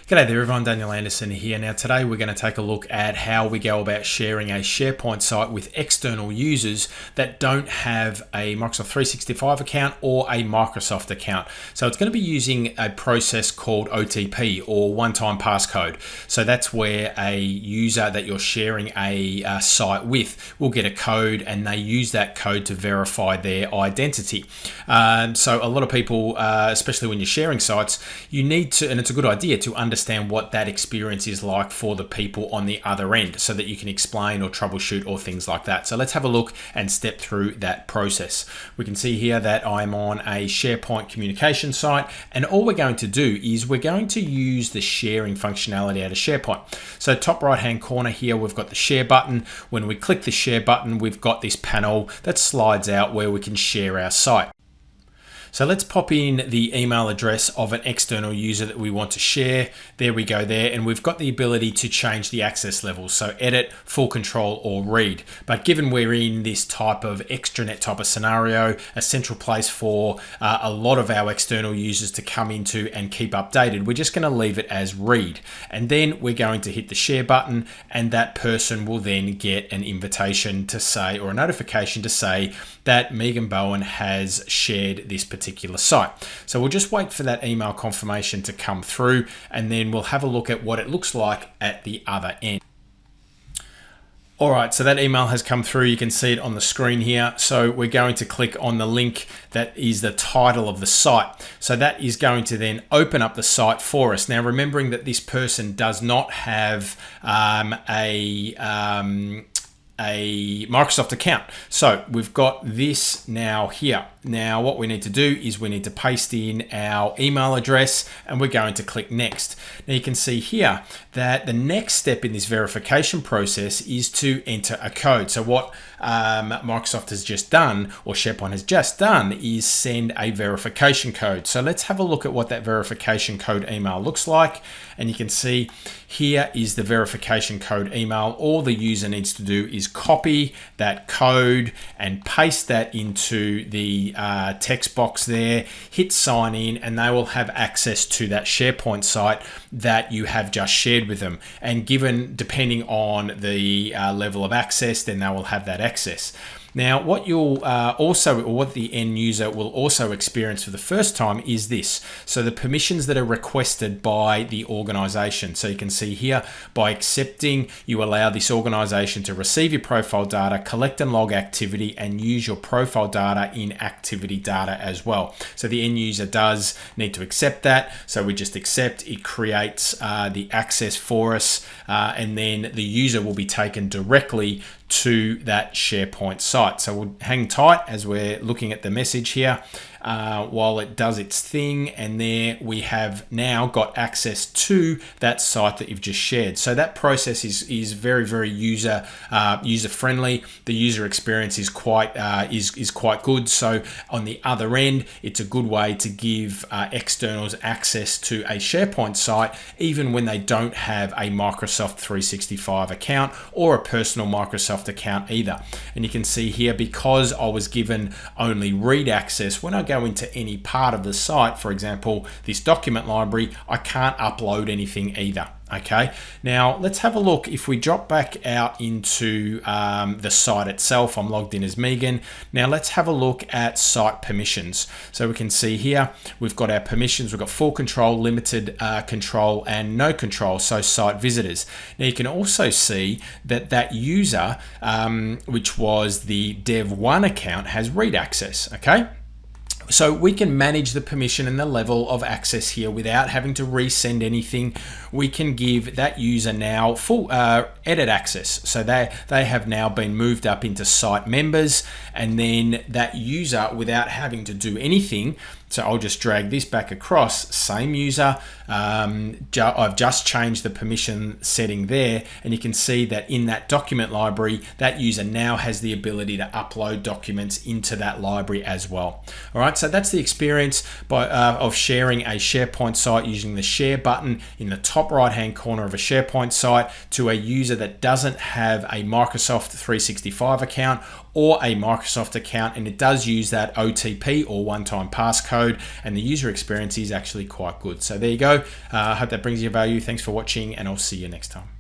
G'day there everyone, Daniel Anderson here. Now today we're going to take a look at how we go about sharing a SharePoint site with external users that don't have a Microsoft 365 account or a Microsoft account. So it's going to be using a process called OTP, or one-time passcode. So that's where a user that you're sharing a site with will get a code, and they use that code to verify their identity. So a lot of people, especially when you're sharing sites, you need to, and it's a good idea to understand what that experience is like for the people on the other end so that you can explain or troubleshoot or things like that. So let's have a look and step through that process. We can see here that I'm on a SharePoint communication site, and all we're going to do is we're going to use the sharing functionality out of SharePoint. So top right hand corner here, we've got the share button. When we click the share button, we've got this panel that slides out where we can share our site. So let's pop in the email address of an external user that we want to share. There we go there. And we've got the ability to change the access levels. So edit, full control, or read. But given we're in this type of extranet type of scenario, a central place for a lot of our external users to come into and keep updated, we're just going to leave it as read. And then we're going to hit the share button, and that person will then get an invitation to say, or a notification to say, that Megan Bowen has shared this particular site. So we'll just wait for that email confirmation to come through, and then we'll have a look at what it looks like at the other end. All right, so that email has come through. You can see it on the screen here. So we're going to click on the link that is the title of the site. So that is going to then open up the site for us. Now, remembering that this person does not have a Microsoft account. So we've got this now here. Now what we need to do is we need to paste in our email address, and we're going to click next. Now you can see here that the next step in this verification process is to enter a code. So what Microsoft has just done, or SharePoint has just done, is send a verification code. So let's have a look at what that verification code email looks like. And you can see here is the verification code email. All the user needs to do is copy that code and paste that into the text box there, hit sign in, and they will have access to that SharePoint site that you have just shared with them. And given, depending on the level of access, then they will have that access. Now, what you'll what the end user will also experience for the first time is this. So the permissions that are requested by the organization. So you can see here, by accepting, you allow this organization to receive your profile data, collect and log activity, and use your profile data in activity data as well. So the end user does need to accept that. So we just accept, it creates the access for us, and then the user will be taken directly to that SharePoint site. So we'll hang tight as we're looking at the message here while it does its thing, and there we have now got access to that site that you've just shared. So that process is very, very user friendly. The user experience is quite good. So on the other end, it's a good way to give externals access to a SharePoint site, even when they don't have a Microsoft 365 account or a personal Microsoft account either. And you can see here, because I was given only read access, when I go into any part of the site, for example, this document library, I can't upload anything either. Okay, now let's have a look. If we drop back out into the site itself, I'm logged in as Megan. Now let's have a look at site permissions. So we can see here, we've got our permissions. We've got full control, limited control, and no control, so site visitors. Now you can also see that that user, which was the dev1 account, has read access, okay? So we can manage the permission and the level of access here without having to resend anything. We can give that user now full edit access. So they have now been moved up into site members, and then that user, without having to do anything, so I'll just drag this back across, same user. I've just changed the permission setting there, and you can see that in that document library, that user now has the ability to upload documents into that library as well. All right, right, so that's the experience of sharing a SharePoint site using the share button in the top right hand corner of a SharePoint site to a user that doesn't have a Microsoft 365 account or a Microsoft account, and it does use that OTP or one-time passcode, and the user experience is actually quite good. So there you go. I hope that brings you value. Thanks for watching, and I'll see you next time.